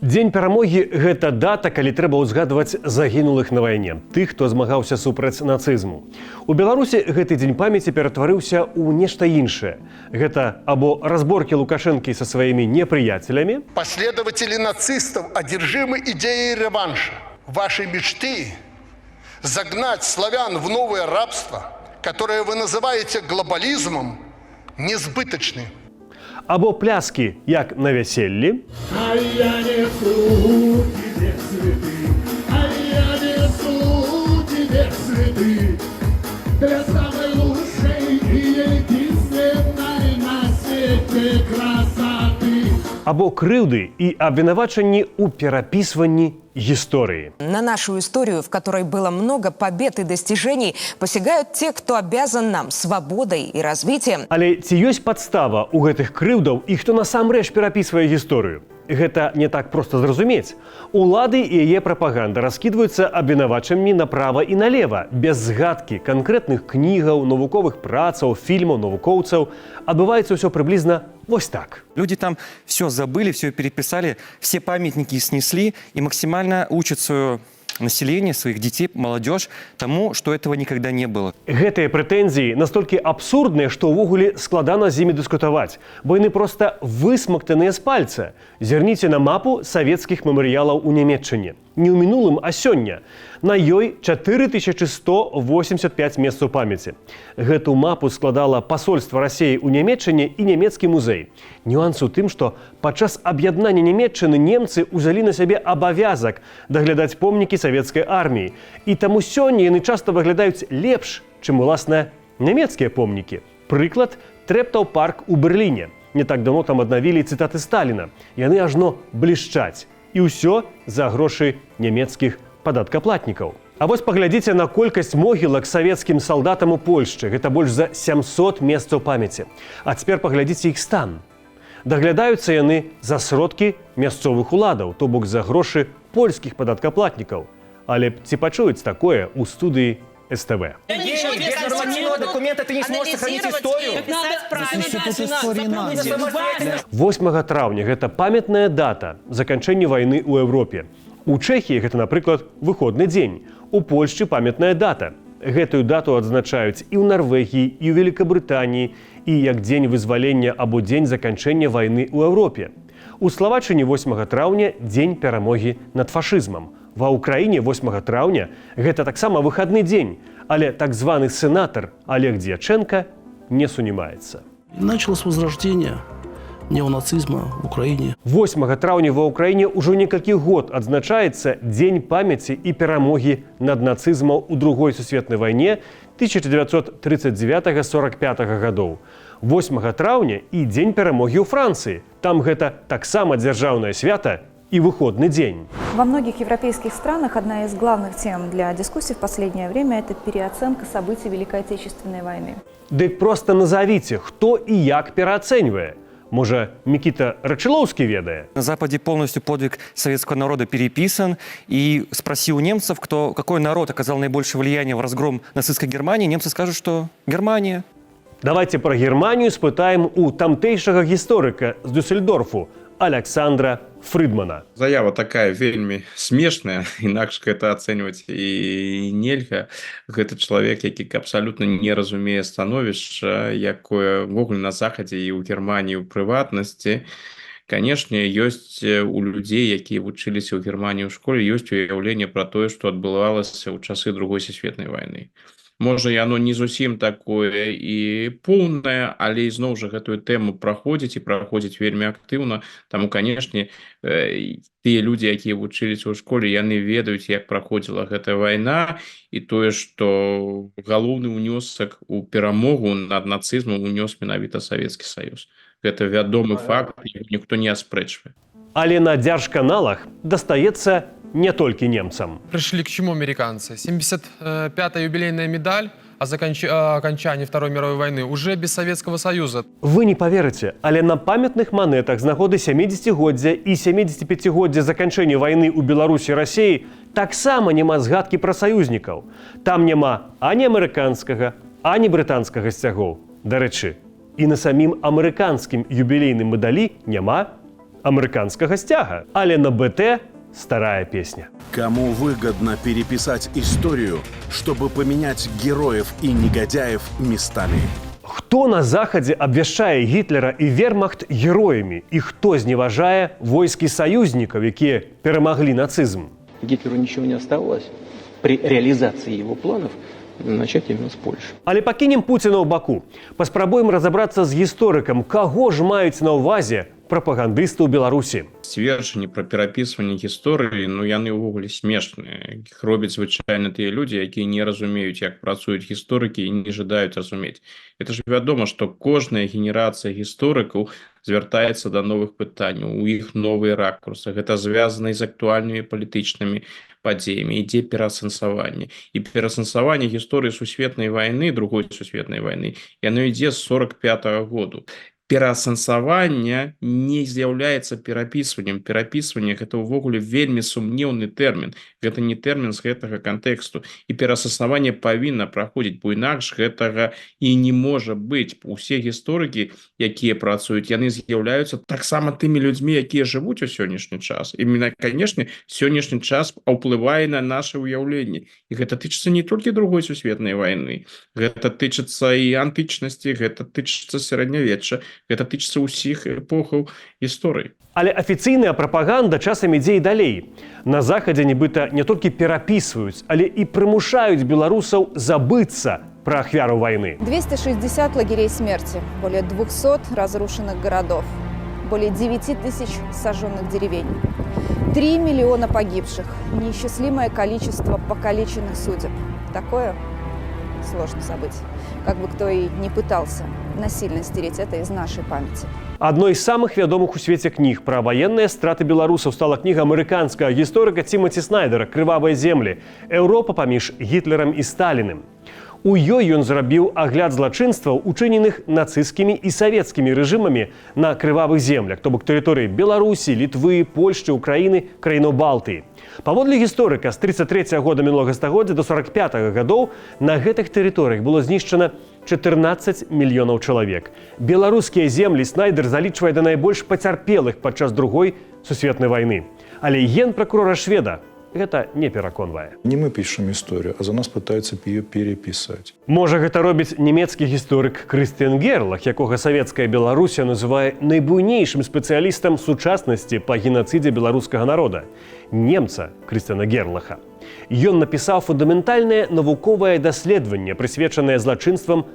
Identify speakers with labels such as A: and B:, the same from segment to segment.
A: Дзень перамогі – гэта дата, калі трэба ўзгадваць загінулых на вайне, тых, хто змагаўся супраць нацызму. У Беларусі гэты дзень памяці ператварыўся ў нешта іншае. Гэта або разборкі Лукашэнкі са сваімі непрыяцелямі.
B: Последователи нацистов одержимы идеей реванша. Ваши мечты – загнать славян в новое рабство, которое вы называете глобализмом, несбыточны.
A: Або пляскі, як на вяселлі.
C: А я несу тебе цветы, а я несу тебе цветы для самой лучшей и единственной на свете красоты.
A: Або крыўды і абвінавачанні ў перапісванні истории.
D: На нашу историю, в которой было много побед и достижений, посягают те, кто обязан нам свободой и развитием.
A: Але ці ёсць падстава ў гэтых крыўдаў і хто насамрэч перапісвае гісторыю? Гэта не так проста зразумець. Улады і яе прапаганда раскідваюцца абвінавачаннямі направа і налева, без згадкі канкрэтных кнігаў, навуковых працаў, фільмаў, навукоўцаў. Адбываецца ўсё прыблізна вось так.
E: Люди там все забыли, все переписали, все памятники снесли и максимально учат свое население, своих детей, молодежь тому, что этого никогда не было.
A: Гэтыя прэтэнзіі настолькі абсурдныя, што ўвогуле складана з імі дыскутаваць, бо яны проста высмактаныя з пальца. Зірніце на мапу савецкіх мемарыялаў у Нямецчыне. Не ў мінулым, а сёння. На ёй 4185 месцаў памяці. Гэту мапу складала пасольства Расіі ў Нямецчыне і нямецкі музей. Нюанс у тым, што падчас аб'яднання Нямецчыны немцы ўзялі на сябе абавязак даглядаць помнікі савецкай арміі. І таму сёння яны часта выглядаюць лепш, чым, уласна, нямецкія помнікі. Прыклад – Трэптаў парк у Берліне. Не так давно там аднавілі цытаты Сталіна. Яны ажно блішчаць. І ўсё за грошы нямецкіх падаткаплатнікаў. А вось паглядзіце на колькасць могілак савецкім салдатам у Польшчы. Гэта больш за 700 месцаў памяці. А цяпер паглядзіце іх стан. Даглядаюцца яны за сродкі мясцовых уладаў, то бок за грошы польскіх падаткаплатнікаў. Але ці пачуюць такое ў студыі СТВ?
E: Без нормативного документа ты не сможешь сохранить историю.
A: 8 траўня – гэта памятная дата заканчэння вайны ў Еўропе. У Чэхіі гэта, напрыклад, выходны дзень. У Польшчы памятная дата. Гэтую дату адзначаюць і ў Нарвегіі, і ў Великабрытаніі, і як дзень вызвалення або дзень заканчэння вайны ў Еўропе. У Славаччыне 8 траўня – дзень перамогі над фашызмам. Ва ўкраіне 8 траўня гэта таксама выхадны дзень, але так званы сенатор Олег Дьяченко не сунімаецца.
F: Началось возрождение неонацизма в Украине.
A: 8 траўня ва ўкраіне ўжо некалькі год адзначаецца Дзень памяці і перамогі над нацызмам у Другой сусветнай вайне 1939-45 гадоў. 8 траўня і Дзень перамогі ў Францыі. Там гэта таксама дзяржаўнае свята и выходный день.
G: Во многих европейских странах одна из главных тем для дискуссий в последнее время – это переоценка событий Великой Отечественной войны.
A: Дык просто назовите, кто и як переоценивает. Может, Микита Рачиловский ведает?
E: На Западе полностью подвиг советского народа переписан. И спроси у немцев, какой народ оказал наибольшее влияние в разгром нацистской Германии, немцы скажут, что Германия.
A: Давайте про Германию спытаем у тамтэйшага гісторыка з Дюссельдорфу Александра Фридмана.
H: Заява такая вельмі смешная, інакш гэта ацэньваць і нельга. Гэта чалавек, які абсалютна не разумее становішча, якое ввогуле на Захадзе і ў Германіі ў прыватнасці. Канешне, ёсць у людзей, якія вучыліся ў Германіі ў школе, ёсць уяўленне пра тое, што адбывалася ў часы Другой сусветнай вайны. Можа, яно не зусім такое і поўнае, але ізноў жа гэтую тэму праходзіць і праходзіць вельмі актыўна. Таму, канешне, тыя людзі, якія вучыліся ў школе, яны ведаюць, як праходзіла гэтая вайна, і тое, што галоўны ўнёсак у перамогу над нацызмам унёс менавіта Савецкі Саюз. Гэта вядомы факт, ніхто не аспрэчвае.
A: Але на дзяржканалах дастаецца не только немцам.
I: Пришли к чему американцы? 75-я юбилейная медаль о окончании Второй мировой войны уже без Советского Союза.
A: Вы не поверите, але на памятных монетах з нагоды 70-годдзя і 75-годдзя заканчэння вайны ў Беларусі і Расіі таксама няма згадкі пра саюзнікаў. Там няма ані амерыканскага, ані брытанскага сцягоў. Дарэчы, і на самім амерыканскім юбілейным медалі няма амерыканскага сцяга. Але на БТ старая песня.
J: Кому выгодно переписать историю, чтобы поменять героев и негодяев местами?
A: Хто на Захадзе абвяшчае Гітлера і вермахт героямі? І хто зневажае войскі саюзнікаў, якія перамаглі нацызм?
K: Гитлеру ничего не оставалось при реализации его планов начать именно с Польши.
A: Але пакінем Пуціна ў баку. Паспрабуем разабрацца з гісторыкам, каго ж маюць на ўвазе прапагандысты ў Беларусі.
H: Сцверджанні пра перапісванне гісторыі, яны ўвогуле смешныя. Іх робяць звычайна тыя людзі, якія не разумеюць, як працуюць гісторыкі і не жадаюць разумець. Это ж вядома, што кожная генерацыя гісторыкаў звяртаецца да новых пытанняў, у іх новыя ракурсы. Гэта звязана з актуальнымі палітычнымі падзеямі, ідзе пераасэнсаванне. І пераасэнсаванне гісторыі сусветнай вайны, другой сусветнай вайны, яно ідзе з 45-го году. Пераасэнсаванне не з'яўляецца перапісваннем. Перапісванне – гэта ўвогуле вельмі сумнеўны тэрмін. Гэта не тэрмін з гэтага кантэксту. І пераасэнсаванне павінна праходзіць, бо інакш гэтага і не можа быць. Усе гісторыкі, якія працуюць, яны з'яўляюцца таксама тымі людзьмі, якія жывуць у сённяшні час. І, канешне, сённяшні час ўплывае на наše ўяўленне. І гэта тычыцца не толькі другой сусветнай вайны. Гэта тычыцца і антычнасці, гэта тычыцца сярэднявечча. Гэта тычыцца ўсіх эпохаў гісторыі.
A: Але афіцыйная прапаганда часам ідзе і далей. На Захадзе нібыта не толькі перапісваюць, але і прымушаюць беларусаў забыцца пра ахвяру вайны.
G: 260 лагерей смерти, более 200 разрушенных городов, более 9 тысяч сожженных деревень, 3 миллиона погибших, неисчислимое количество покалеченных судеб. Такое сложно забыть, как бы кто и не пытался насильно стереть это из нашей памяти.
A: Адной з самых вядомых у свеце кніг пра ваенныя страты беларусаў стала кніга амерыканскага гісторыка Тимоти Снайдера «Крывавыя землі. Еўропа паміж Гітлерам і Сталіным». У ёй ён зрабіў агляд злачынстваў, учыненых нацысцкімі і савецкімі рэжымамі на крывавых землях, то бок тэрыторыі Беларусі, Літвы, Польшчы, Украіны, краінаў Балтыі. Паводле гісторыка, з 33 года мінулага стагоддзя до 45 гадоў на гэтых тэрыторыях было знішчана 14 мільёнаў чалавек. Беларускія землі Снайдер залічвае да найбольш пацярпелых падчас другой сусветнай вайны. Але генпракурора шведа гэта не пераконвае.
L: Не мы пішам історыю, а за нас пытаюцца ее перепісаць.
A: Можа, гэта робіць нямецкі гісторык Крыстыян Герлах, якога савецкая Беларусія называе найбуйнейшым спецыялістам сучаснасці па генацыдзе беларускага народа. Немца Крыстыяна Герлаха. Ён напісаў фундаментальнае навуковае даследаванне, прысвечанае злачынствам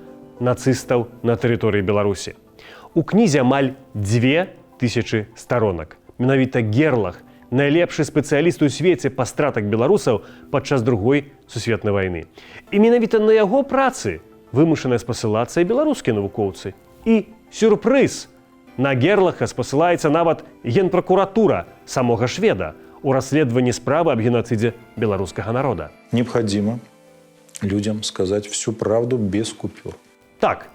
A: нацыстаў на тэрыторыі Беларусі. У кнізе амаль 2000 старонак. Менавіта Герлах найлепшы спецыяліст у свеце па стратах беларусаў падчас другой сусветнай вайны. І менавіта на яго працы вымушаная спасылацца і беларускія навукоўцы. І сюрпрыз! На Герлаха спасылаецца нават генпракуратура самога шведа у расследаванні справы аб генацыдзе беларускага народа.
L: Необходимо людям сказать всю правду без купюр.
A: Так,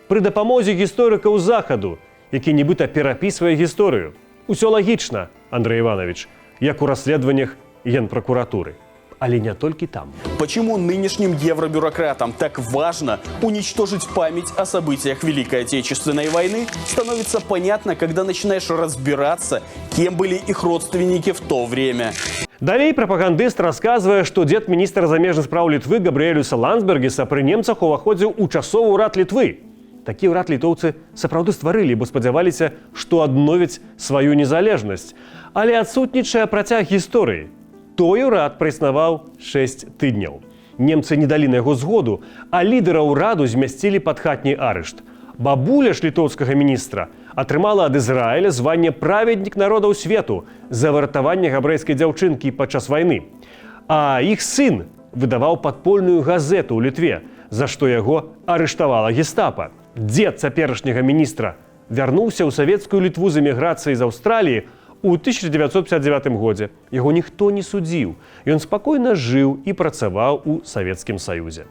A: пры дапамозе гісторыкаў Захаду, які нібыта перапісвае гісторыю. Усё лагічна, Андрей Иванович, як у расследаваннях генпракуратуры. Але не только там.
M: Почему нынешним евробюрократам так важно уничтожить память о событиях Великой Отечественной войны, становится понятно, когда начинаешь разбираться, кем были их родственники в то время.
A: Далей прапагандыст расказвае, што дзед міністра замежных спраў Літвы Габрыэлюса Ландсбергіса пры немцах уваходзіў у часовы ўрад Літвы. Такі ўрад літоўцы сапраўды стварылі, бо спадзяваліся, што адновяць сваю незалежнасць. Але адсутнічае працяг гісторыі. Той урад праіснаваў 6 тыдняў. Немцы не далі на яго згоду, а лідара ўраду змясцілі пад хатні арышт. Бабуля ж літоўскага міністра атрымала ад Ізраіля званне праведнік народаў свету за выратаванне габрэйскай дзяўчынкі падчас вайны. А іх сын выдаваў падпольную газету ў Літве, за што яго арыштавала гестапа. Дзед цяперашняга міністра вярнуўся ў савецкую Літву з эміграцыяй з Аўстраліі у 1959 годзе. Яго ніхто не судзіў. Ён спакойна жыў і працаваў у Савецкім Саюзе.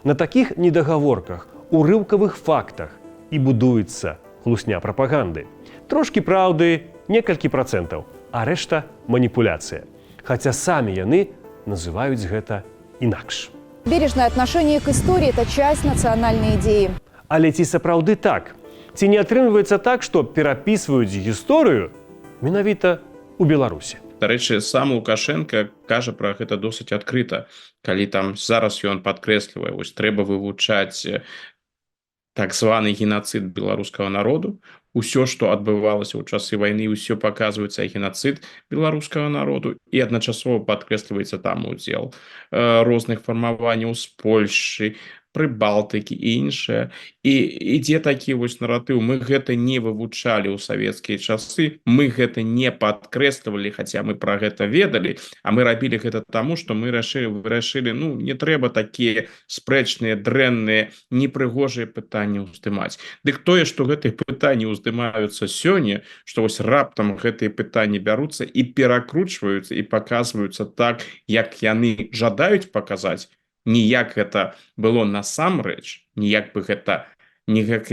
A: На такіх недагаворках, урыўкавых фактах і будуецца хлусня прапаганды. Трошкі праўды, некалькі працэнтаў, а рэшта маніпуляцыя. Хаця самі яны называюць гэта інакш.
G: Бережное отношение к истории – это часть национальной идеи.
A: Але ці сапраўды так? Ці не атрымліваецца так, што перапісваюць гісторыю менавіта у Беларусі.
H: Дарэчы, сам Лукашенко кажа пра гэта досыць адкрыта, калі там зараз ён падкрэслівае, вось трэба вывучаць так званы геноцид беларускага народу. Усё, што адбывалася ў часы вайны, усё паказваецца геноцид беларускага народу, і адначасова падкрэсліваецца там удзел розных фармаванняў з Польшчы, Прыбалтыкі і іншае. І ідзе такі вось наратыў: мы гэта не вывучалі ў савецкія часы, мы гэта не падкрэслівалі, хаця мы пра гэта ведалі, а мы рабілі гэта таму, што мы вырашылі, ну, не трэба такія спрэчныя, дрэнныя, непрыгожыя пытанні ўздымаць. Дык тое, што гэтыя пытанні ўздымаюцца сёння, што вось раптам гэтыя пытанні бяруцца і перакручваюцца і паказваюцца так, як яны жадаюць паказаць, не як гэта было насамрэч, не як бы гэта, не як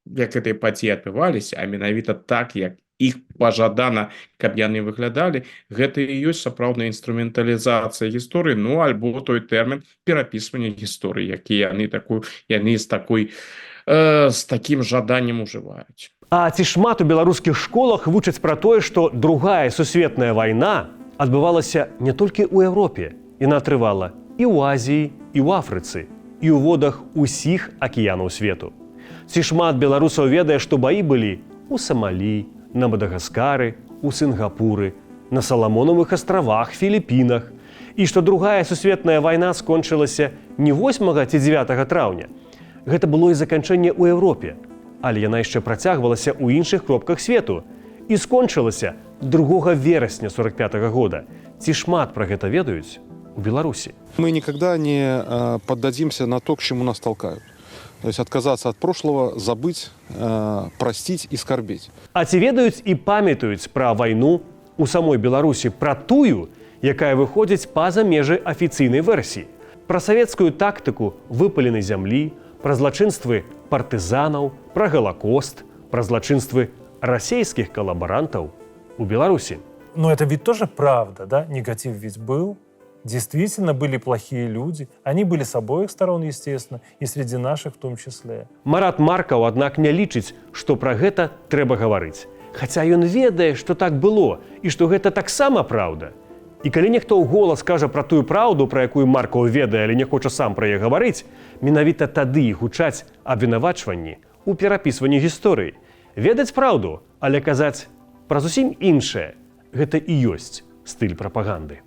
H: гэтыя падзеі адбываліся, а менавіта так, як іх пажадана, каб яны выглядалі. Гэта і ёсць сапраўдная інструменталізацыя гісторыі, ну, альбо той тэрмін перапісвання гісторыі, які яны з такім жаданнем ужываюць.
A: А ці шмат у беларускіх школах вучаць пра тое, што другая сусветная вайна адбывалася не толькі ў Еўропе, яна трывала і ў Азіі, і ў Афрыцы, і ў водах усіх акіянаў свету. Ці шмат беларусаў ведае, што баі былі у Самалі, на Мадагаскары, у Сінгапуры, на Саламонавых астравах, Філіпінах, і што другая сусветная вайна скончылася не 8 ці 9 траўня. Гэта было і заканчэнне ў Еўропе, але яна яшчэ працягвалася ў іншых кропках свету і скончылася 2 верасня 45-го года. Ці шмат пра гэта ведаюць у Беларусі?
N: Мы никогда не поддадимся на то, к чему нас толкают. То есть отказаться от прошлого, забыть, простить и скорбеть.
A: А ці ведаюць і памятаюць пра вайну у самой Беларусі, пра тую, якая выходзіць па-за межы афіцыйнай версіі, пра савецкую тактыку выпаленай зямлі, пра злачынствы партызанаў, пра Галакост, пра злачынствы расейскіх калабарантаў у Беларусі?
O: Но это ведь тоже правда, да? Негатив ведь был. Действительно были плохие люди. Они были с обоих сторон, естественно, и среди наших в том числе.
A: Марат Маркаў, аднак, не лічыць, што пра гэта трэба гаварыць. Хаця ён ведае, што так было, і што гэта таксама праўда. І калі нехто ў голас кажа пра тую праўду, пра якую Маркаў ведае, але не хоча сам пра яе гаварыць, менавіта тады гучаць абвінавачванні ў перапісванні гісторыі. Ведаць праўду, але казаць пра зусім іншае – гэта і ёсць стыль прапаганды.